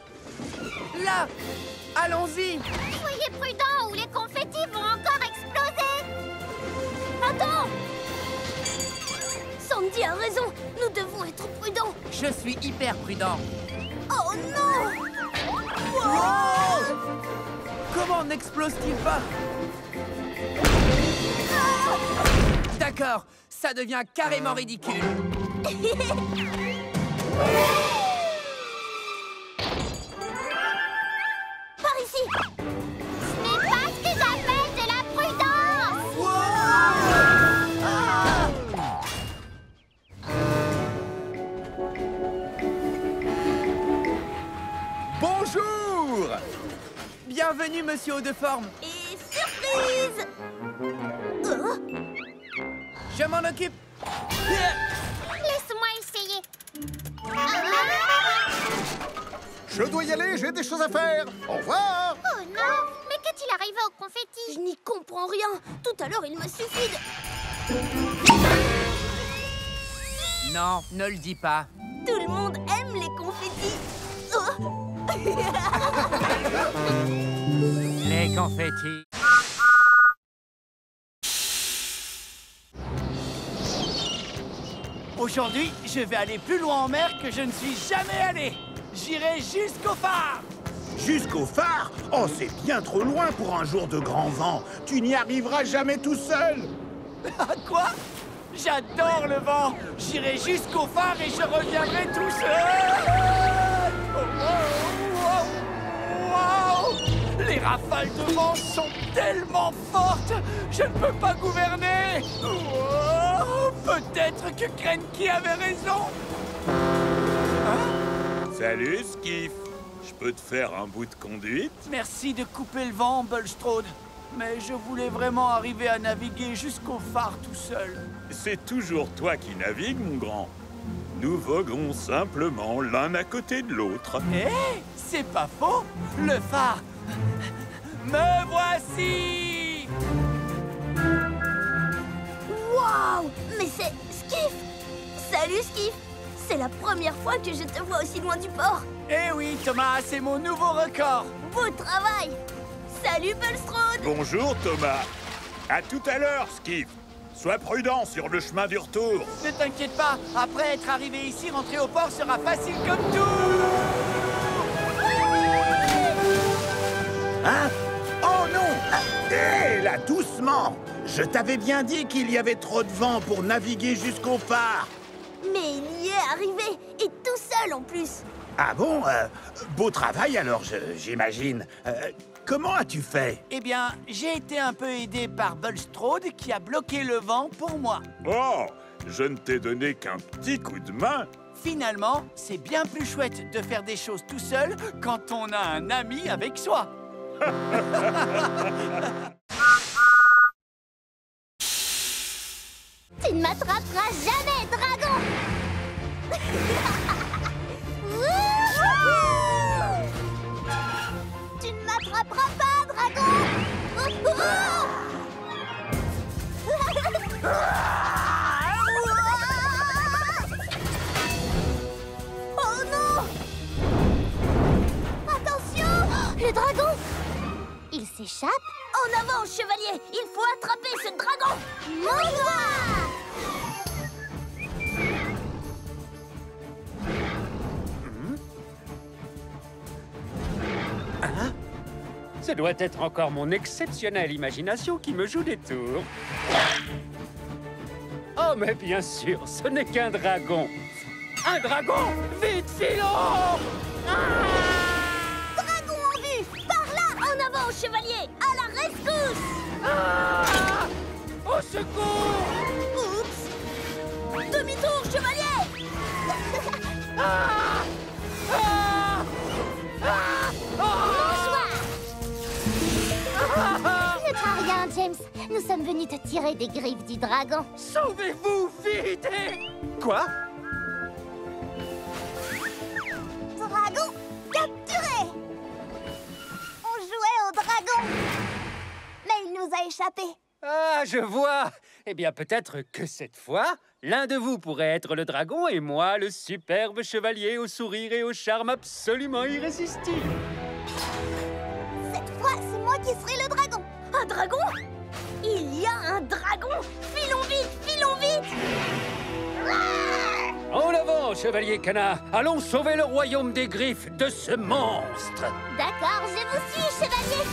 Là, allons-y. Soyez prudents ou les confettis vont encore exploser. Attends! Sandy a raison, nous devons être prudents. Je suis hyper prudent. Oh non! Wow! Comment n'explose-t-il pas? D'accord, ça devient carrément ridicule. Par ici! Ce n'est pas ce que j'appelle de la prudence. Bonjour! Bienvenue, Monsieur Haut-de-Forme. Et surprise! Je m'en occupe. Laisse-moi essayer. Je dois y aller, j'ai des choses à faire. Au revoir! Oh non, mais qu'est-il arrivé au confetti? Je n'y comprends rien. Tout à l'heure, il me suffit de... Non, ne le dis pas. Tout le monde aime les confettis. Oh. Les confettis. Aujourd'hui, je vais aller plus loin en mer que je ne suis jamais allé. J'irai jusqu'au phare. Jusqu'au phare? Oh, c'est bien trop loin pour un jour de grand vent. Tu n'y arriveras jamais tout seul. Quoi? J'adore le vent. J'irai jusqu'au phare et je reviendrai tout seul. Wow! Les rafales de vent sont tellement fortes. Je ne peux pas gouverner. Oh, peut-être que Krenki avait raison. Salut, Skiff. Je peux te faire un bout de conduite? Merci de couper le vent, Bulstrode. Mais je voulais vraiment arriver à naviguer jusqu'au phare tout seul. C'est toujours toi qui navigues, mon grand. Nous voguons simplement l'un à côté de l'autre. Eh, c'est pas faux. Le phare. Me voici. Waouh! Mais c'est Skiff! Salut, Skiff! C'est la première fois que je te vois aussi loin du port. Eh oui, Thomas, c'est mon nouveau record. Beau travail! Salut, Bulstrode! Bonjour, Thomas. À tout à l'heure, Skiff. Sois prudent sur le chemin du retour. Ne t'inquiète pas, après être arrivé ici, rentrer au port sera facile comme tout. Hein? Oh non! Hé, là, doucement! Je t'avais bien dit qu'il y avait trop de vent pour naviguer jusqu'au phare. Mais il y est arrivé, et tout seul en plus. Ah bon? Beau travail alors, j'imagine. Comment as-tu fait? Eh bien, j'ai été un peu aidé par Bulstrode qui a bloqué le vent pour moi. Oh, je ne t'ai donné qu'un petit coup de main. Finalement, c'est bien plus chouette de faire des choses tout seul quand on a un ami avec soi. Tu ne m'attraperas jamais, dragon. Tu ne m'attraperas pas, dragon. Oh non! Attention! Le dragon! Il s'échappe? En avant, chevalier! Il faut attraper ce dragon! Mon doigt! Hein? Ce doit être encore mon exceptionnelle imagination qui me joue des tours. Oh, mais bien sûr, ce n'est qu'un dragon. Un dragon! Vite, filons! Dragon en vue! Par là! En avant, chevalier! À la rescousse! Ah! Au secours! Oups! Demi-tour, chevalier! Ah! Ah! Ah! Ne crains rien, James. Nous sommes venus te tirer des griffes du dragon. Sauvez-vous, vite! Quoi? Dragon capturé! On jouait au dragon, mais il nous a échappé. Ah, je vois. Eh bien, peut-être que cette fois, l'un de vous pourrait être le dragon et moi, le superbe chevalier au sourire et au charme absolument irrésistible. Cette fois, c'est moi qui serai le dragon. Un dragon? Il y a un dragon! Filons vite, filons vite! En avant, chevalier Canard. Allons sauver le royaume des griffes de ce monstre. D'accord, je vous suis, chevalier.